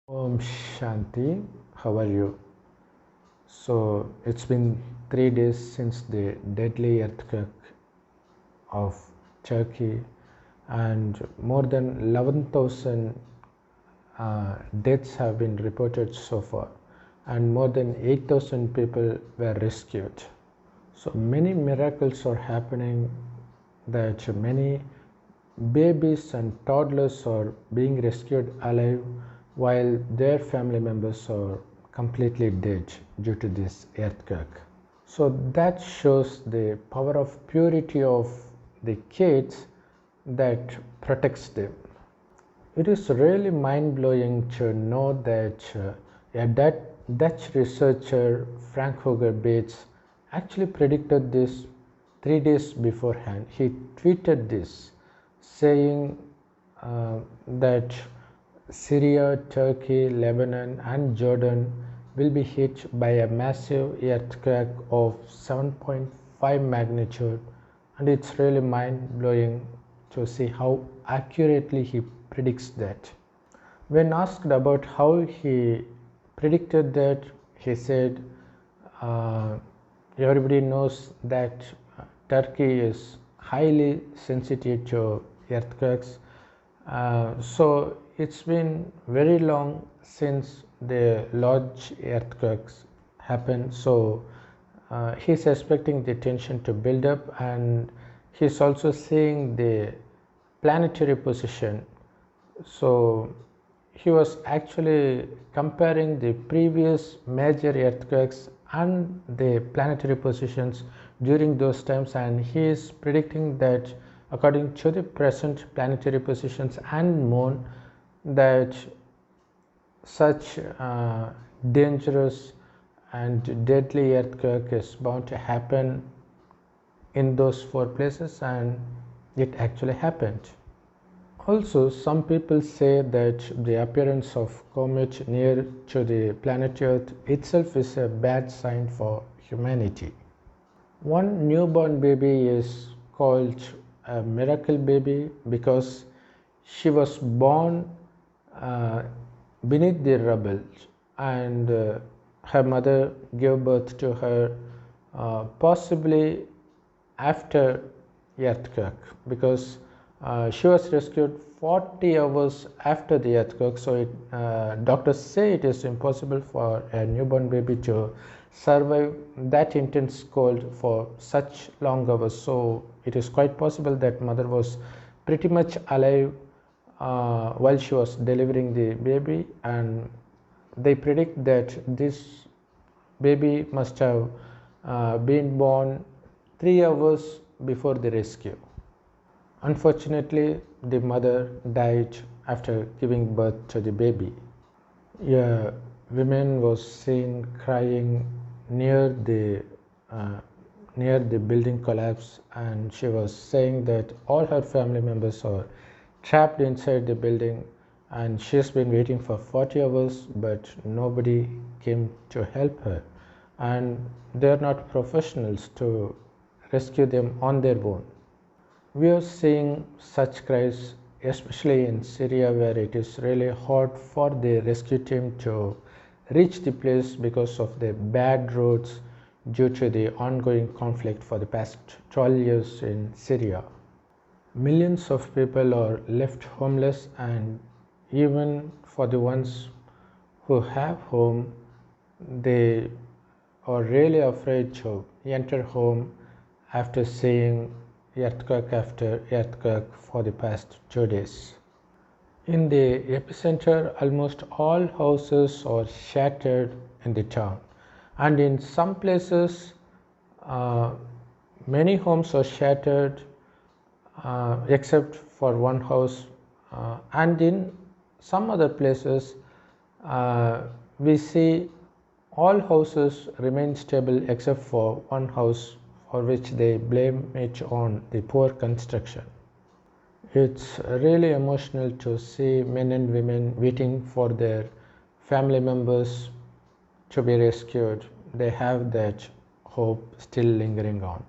Om Shanti, how are you? So it's been 3 days since the deadly earthquake of Turkey, and more than 11,000 deaths have been reported so far, and more than 8,000 people were rescued. So many miracles are happening, that many babies and toddlers are being rescued alive while their family members are completely dead due to this earthquake. So that shows the power of purity of the kids that protects them. It is really mind-blowing to know that a Dutch researcher, Frank Hoogerbeets, actually predicted this 3 days beforehand. He tweeted this, saying that Syria, Turkey, Lebanon, and Jordan will be hit by a massive earthquake of 7.5 magnitude, and it's really mind-blowing to see how accurately he predicts that. When asked about how he predicted that, he said, uh, everybody knows that Turkey is highly sensitive to earthquakes. So it's been very long since the large earthquakes happened. So he's expecting the tension to build up, and he's also seeing the planetary position. So he was actually comparing the previous major earthquakes and the planetary positions during those times, and he is predicting that according to the present planetary positions and moon, that such dangerous and deadly earthquake is bound to happen in those four places, and it actually happened. Also, some people say that the appearance of comet near to the planet Earth itself is a bad sign for humanity. One newborn baby is called a miracle baby because she was born uh, beneath the rubble, and her mother gave birth to her possibly after earthquake, because she was rescued 40 hours after the earthquake. So doctors say it is impossible for a newborn baby to survive that intense cold for such long hours. So it is quite possible that mother was pretty much alive while she was delivering the baby, and they predict that this baby must have been born 3 hours before the rescue. Unfortunately, the mother died after giving birth to the baby. A woman was seen crying near the uh, near the building collapse, and she was saying that all her family members are trapped inside the building, and she's been waiting for 40 hours, but nobody came to help her, and they're not professionals to rescue them on their own. We are seeing such cries, especially in Syria, where it is really hard for the rescue team to reach the place because of the bad roads due to the ongoing conflict for the past 12 years in Syria. Millions of people are left homeless, and even for the ones who have home, they are really afraid to enter home after seeing earthquake after earthquake for the past 2 days. In the epicenter, almost all houses are shattered in the town, and in some places, uh, many homes are shattered except for one house, and in some other places, we see all houses remain stable except for one house, for which they blame it on the poor construction. It's really emotional to see men and women waiting for their family members to be rescued. They have that hope still lingering on.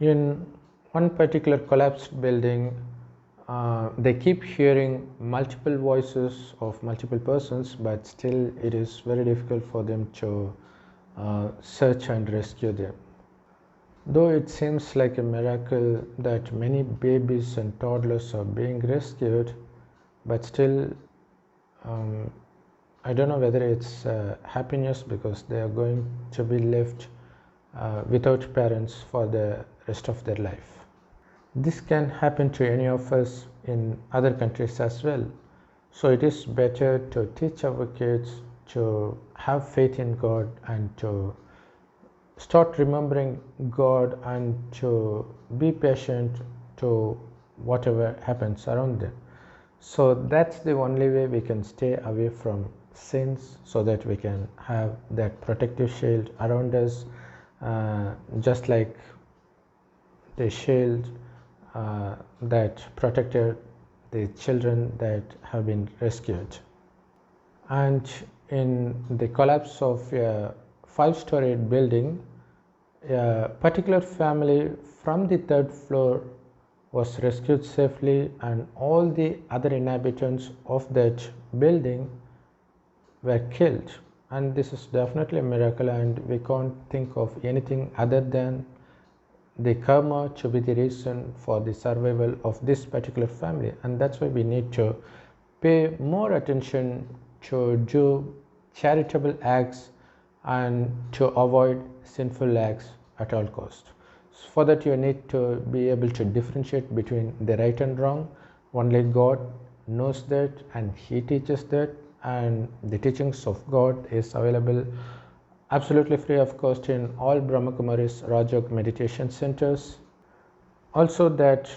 In one particular collapsed building, they keep hearing multiple voices of multiple persons, but still it is very difficult for them to search and rescue them. Though it seems like a miracle that many babies and toddlers are being rescued, but still um, I don't know whether it's happiness because they are going to be left without parents for the rest of their life. This can happen to any of us in other countries as well. So it is better to teach our kids to have faith in God and to start remembering God and to be patient to whatever happens around them. So that's the only way we can stay away from sins, so that we can have that protective shield around us, just like the shield that protected the children that have been rescued. And in the collapse of a 5-story building, a particular family from the 3rd floor was rescued safely, and all the other inhabitants of that building were killed. And this is definitely a miracle, and we can't think of anything other than the karma to be the reason for the survival of this particular family. And that's why we need to pay more attention to do charitable acts and to avoid sinful acts at all costs. For that, you need to be able to differentiate between the right and wrong. Only God knows that, and He teaches that, and the teachings of God is available absolutely free of cost in all Brahmakumari's Rajog meditation centers. Also, that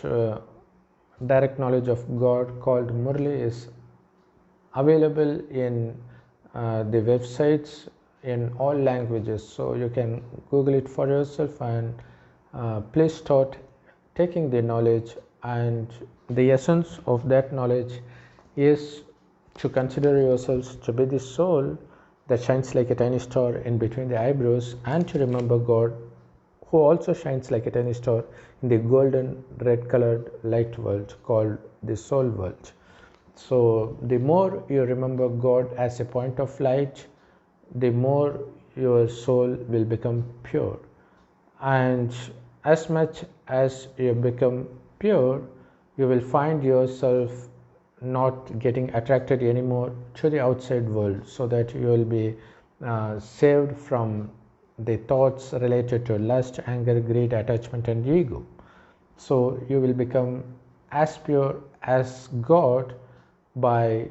direct knowledge of God called Murli is available in the websites in all languages. So you can Google it for yourself, and please start taking the knowledge. And the essence of that knowledge is to consider yourselves to be the soul that shines like a tiny star in between the eyebrows, and to remember God, who also shines like a tiny star in the golden red colored light world called the soul world. So the more you remember God as a point of light, the more your soul will become pure. And as much as you become pure, you will find yourself not getting attracted anymore to the outside world, so that you will be saved from the thoughts related to lust, anger, greed, attachment, and ego. So you will become as pure as God by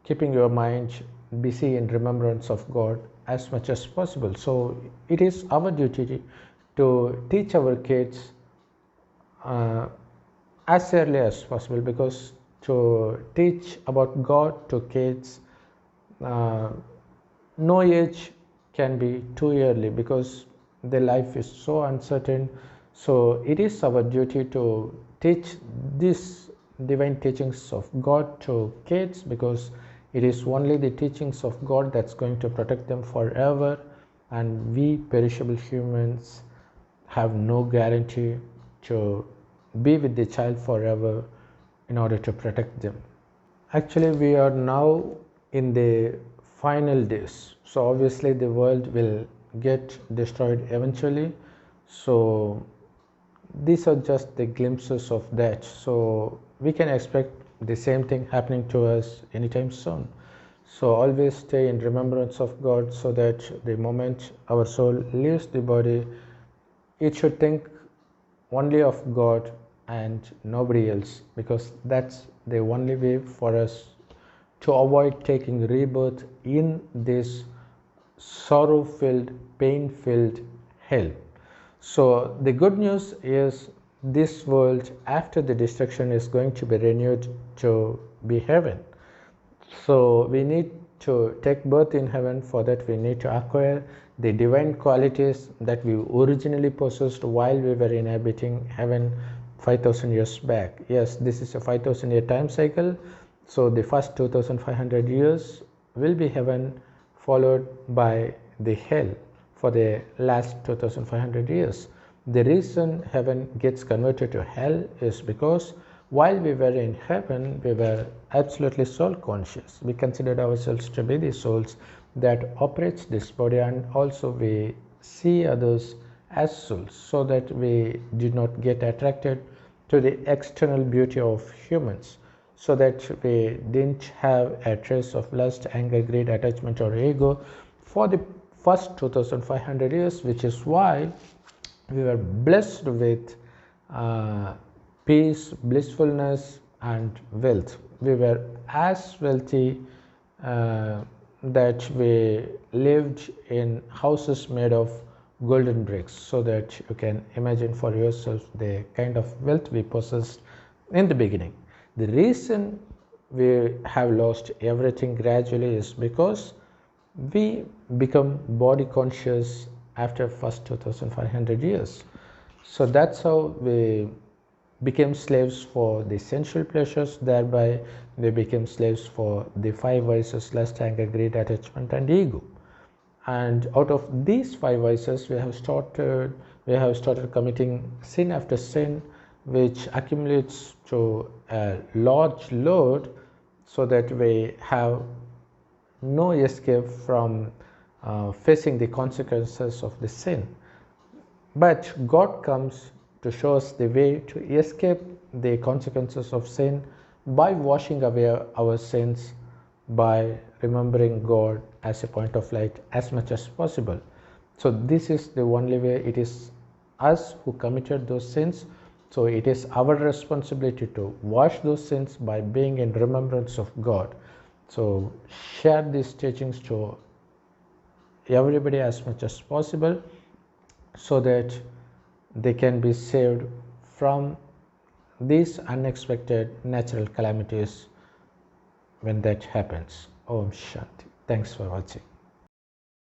keeping your mind busy in remembrance of God as much as possible. So it is our duty to teach our kids as early as possible, because to teach about God to kids, no age can be too early, because their life is so uncertain. So it is our duty to teach these divine teachings of God to kids, because it is only the teachings of God that's going to protect them forever, and we perishable humans have no guarantee to be with the child forever in order to protect them. Actually, we are now in the final days, so obviously the world will get destroyed eventually. So these are just the glimpses of that. So we can expect the same thing happening to us anytime soon. So always stay in remembrance of God, so that the moment our soul leaves the body, it should think only of God and nobody else, because that's the only way for us to avoid taking rebirth in this sorrow-filled, pain-filled hell. So the good news is this world after the destruction is going to be renewed to be heaven. So we need to take birth in heaven. For that, we need to acquire the divine qualities that we originally possessed while we were inhabiting heaven 5,000 years back. Yes, this is a 5,000 year time cycle. So the first 2,500 years will be heaven, followed by the hell for the last 2,500 years. The reason heaven gets converted to hell is because While we were in heaven, we were absolutely soul conscious. We considered ourselves to be the souls that operates this body, and also we see others as souls, so that we did not get attracted to the external beauty of humans, so that we didn't have a trace of lust, anger, greed, attachment, or ego for the first 2500 years, which is why we were blessed with uh, peace, blissfulness, and wealth. We were as wealthy that we lived in houses made of golden bricks, so that you can imagine for yourself the kind of wealth we possessed in the beginning. The reason we have lost everything gradually is because we become body conscious after first 2500 years. So that's how we became slaves for the sensual pleasures, thereby we became slaves for the five vices: lust, anger, greed, attachment, and ego. And out of these five vices, we have started committing sin after sin, which accumulates to a large load, so that we have no escape from facing the consequences of the sin. But God comes to show us the way to escape the consequences of sin by washing away our sins, by remembering God as a point of light as much as possible. So this is the only way. It is us who committed those sins. So it is our responsibility to wash those sins by being in remembrance of God. So share these teachings to everybody as much as possible, so that they can be saved from these unexpected natural calamities when that happens. Om Shanti. Thanks for watching.